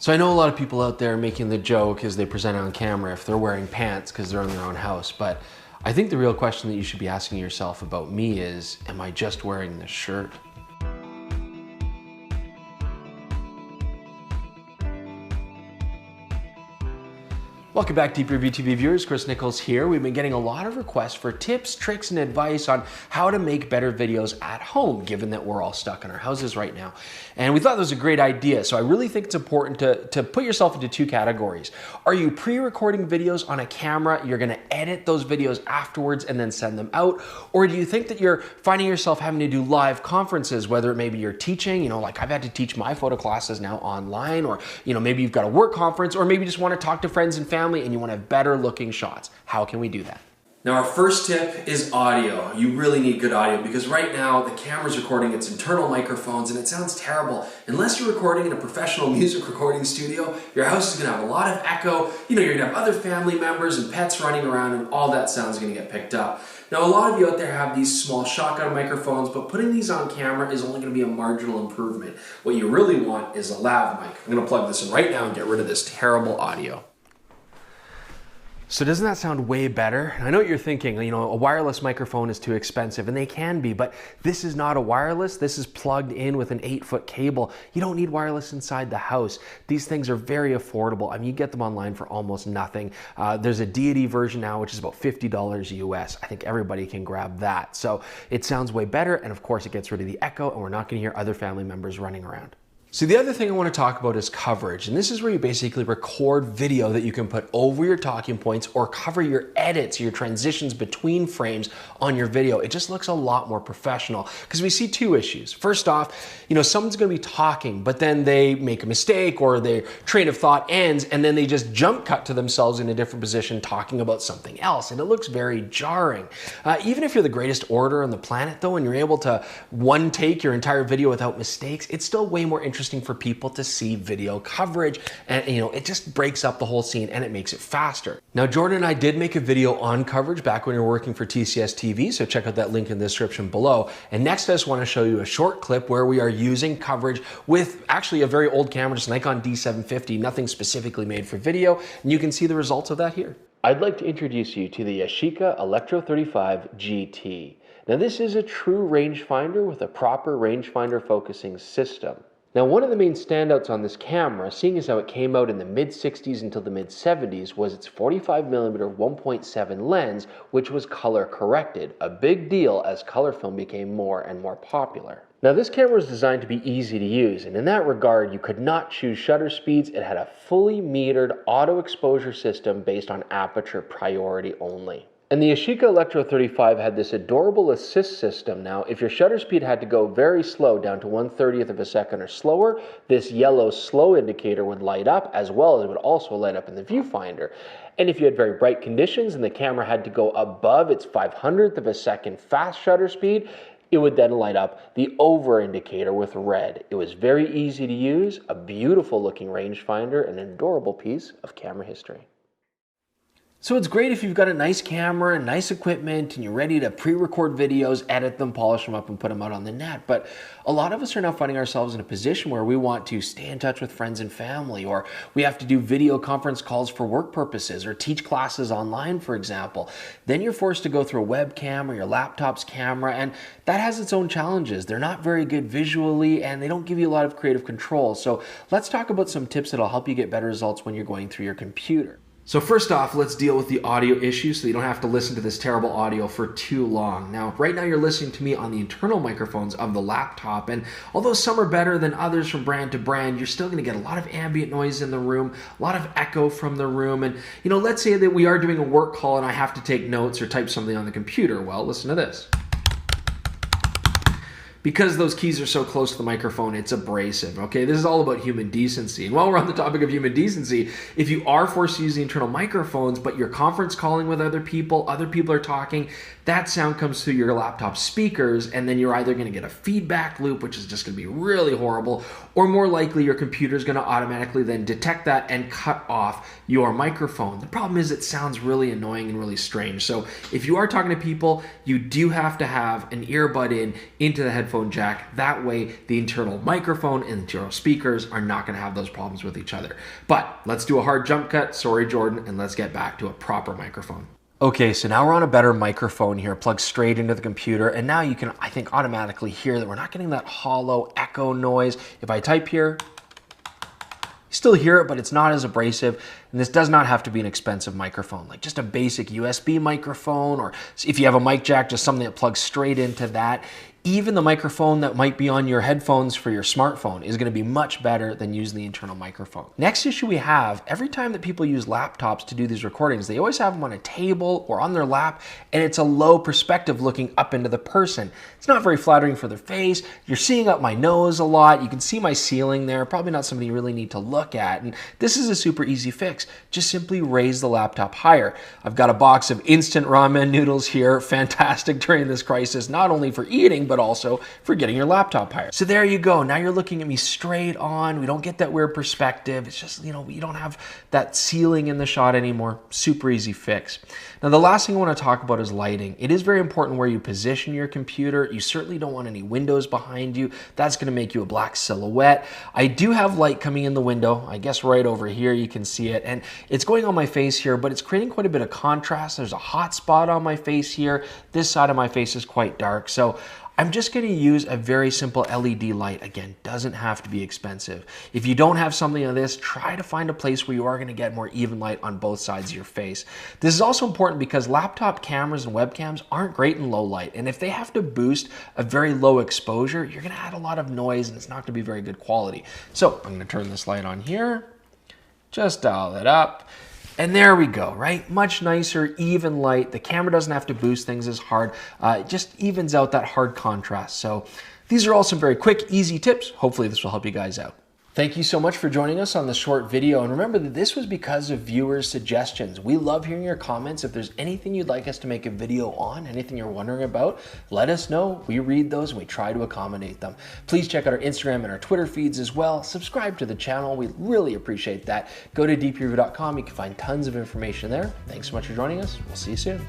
So I know a lot of people out there making the joke as they present on camera if they're wearing pants because they're in their own house, but I think the real question that you should be asking yourself about me is, am I just wearing this shirt? Welcome back, Deep Review TV viewers. Chris Nichols here. We've been getting a lot of requests for tips, tricks, and advice on how to make better videos at home, given that we're all stuck in our houses right now. And we thought that was a great idea. So I really think it's important to put yourself into two categories. Are you pre-recording videos on a camera? You're gonna edit those videos afterwards and then send them out? Or do you think that you're finding yourself having to do live conferences, whether it may be you're teaching, like I've had to teach my photo classes now online, or maybe you've got a work conference, or maybe you just wanna talk to friends and family and you want to have better looking shots. How can we do that? Now our first tip is audio. You really need good audio because right now the camera's recording its internal microphones and it sounds terrible. Unless you're recording in a professional music recording studio, your house is going to have a lot of echo. You're going to have other family members and pets running around and all that sound is going to get picked up. Now a lot of you out there have these small shotgun microphones, but putting these on camera is only going to be a marginal improvement. What you really want is a lav mic. I'm going to plug this in right now and get rid of this terrible audio. So doesn't that sound way better? I know what you're thinking, a wireless microphone is too expensive, and they can be, but this is not a wireless. This is plugged in with an 8-foot cable. You don't need wireless inside the house. These things are very affordable. I mean, you get them online for almost nothing. There's a deity version now, which is about $50 US. I think everybody can grab that. So it sounds way better, and of course it gets rid of the echo, and we're not gonna hear other family members running around. So the other thing I want to talk about is coverage, and this is where you basically record video that you can put over your talking points or cover your edits, your transitions between frames on your video. It just looks a lot more professional because we see two issues. First off, someone's going to be talking, but then they make a mistake or their train of thought ends and then they just jump cut to themselves in a different position talking about something else, and it looks very jarring. Even if you're the greatest orator on the planet though, and you're able to one take your entire video without mistakes, it's still way more interesting for people to see video coverage, and it just breaks up the whole scene and it makes it faster. Now Jordan and I did make a video on coverage back when we were working for TCS TV, so check out that link in the description below. And next I just want to show you a short clip where we are using coverage with actually a very old camera, just Nikon D750, nothing specifically made for video, and you can see the results of that here. I'd like to introduce you to the Yashica Electro 35 GT. Now this is a true rangefinder with a proper rangefinder focusing system. Now, one of the main standouts on this camera, seeing as how it came out in the mid-60s until the mid-70s, was its 45mm 1.7 lens, which was color corrected, a big deal as color film became more and more popular. Now, this camera was designed to be easy to use, and in that regard, you could not choose shutter speeds. It had a fully metered auto exposure system based on aperture priority only. And the Yashica Electro 35 had this adorable assist system. Now, if your shutter speed had to go very slow, down to 1/30th of a second or slower, this yellow slow indicator would light up, as well as it would also light up in the viewfinder. And if you had very bright conditions and the camera had to go above its 500th of a second fast shutter speed, it would then light up the over indicator with red. It was very easy to use, a beautiful looking rangefinder, and an adorable piece of camera history. So it's great if you've got a nice camera and nice equipment and you're ready to pre-record videos, edit them, polish them up, and put them out on the net. But a lot of us are now finding ourselves in a position where we want to stay in touch with friends and family, or we have to do video conference calls for work purposes or teach classes online, for example. Then you're forced to go through a webcam or your laptop's camera, and that has its own challenges. They're not very good visually and they don't give you a lot of creative control. So let's talk about some tips that'll help you get better results when you're going through your computer. So first off, let's deal with the audio issue so you don't have to listen to this terrible audio for too long. Now, right now you're listening to me on the internal microphones of the laptop, and although some are better than others from brand to brand, you're still going to get a lot of ambient noise in the room, a lot of echo from the room, and let's say that we are doing a work call and I have to take notes or type something on the computer. Well, listen to this. Because those keys are so close to the microphone, it's abrasive, okay? This is all about human decency. And while we're on the topic of human decency, if you are forced to use the internal microphones, but you're conference calling with other people are talking, that sound comes through your laptop speakers, and then you're either gonna get a feedback loop, which is just gonna be really horrible, or more likely your computer's gonna automatically then detect that and cut off your microphone. The problem is it sounds really annoying and really strange. So if you are talking to people, you do have to have an earbud into the headphone headphone jack. That way the internal microphone and internal speakers are not gonna have those problems with each other. But let's do a hard jump cut, sorry Jordan, and let's get back to a proper microphone. Okay, so now we're on a better microphone here, plugged straight into the computer, and now you can, I think, automatically hear that we're not getting that hollow echo noise. If I type here, you still hear it, but it's not as abrasive. And this does not have to be an expensive microphone, like just a basic USB microphone, or if you have a mic jack, just something that plugs straight into that. Even the microphone that might be on your headphones for your smartphone is going to be much better than using the internal microphone. Next issue we have, every time that people use laptops to do these recordings, they always have them on a table or on their lap, and it's a low perspective looking up into the person. It's not very flattering for their face. You're seeing up my nose a lot. You can see my ceiling there. Probably not something you really need to look at. And this is a super easy fix. Just simply raise the laptop higher. I've got a box of instant ramen noodles here. Fantastic during this crisis, not only for eating, but also for getting your laptop higher. So there you go. Now you're looking at me straight on. We don't get that weird perspective. It's just, you know, you don't have that ceiling in the shot anymore. Super easy fix. Now the last thing I want to talk about is lighting. It is very important where you position your computer. You certainly don't want any windows behind you. That's going to make you a black silhouette. I do have light coming in the window. I guess right over here you can see it. And it's going on my face here, but it's creating quite a bit of contrast. There's a hot spot on my face here. This side of my face is quite dark. So I'm just going to use a very simple LED light. Again, doesn't have to be expensive. If you don't have something like this, try to find a place where you are going to get more even light on both sides of your face. This is also important because laptop cameras and webcams aren't great in low light. And if they have to boost a very low exposure, you're going to add a lot of noise and it's not going to be very good quality. So I'm going to turn this light on here, just dial it up. And there we go, right? Much nicer, even light. The camera doesn't have to boost things as hard. It just evens out that hard contrast. So these are all some very quick, easy tips. Hopefully this will help you guys out. Thank you so much for joining us on this short video. And remember that this was because of viewers' suggestions. We love hearing your comments. If there's anything you'd like us to make a video on, anything you're wondering about, let us know. We read those and we try to accommodate them. Please check out our Instagram and our Twitter feeds as well. Subscribe to the channel. We really appreciate that. Go to dpreview.com. You can find tons of information there. Thanks so much for joining us. We'll see you soon.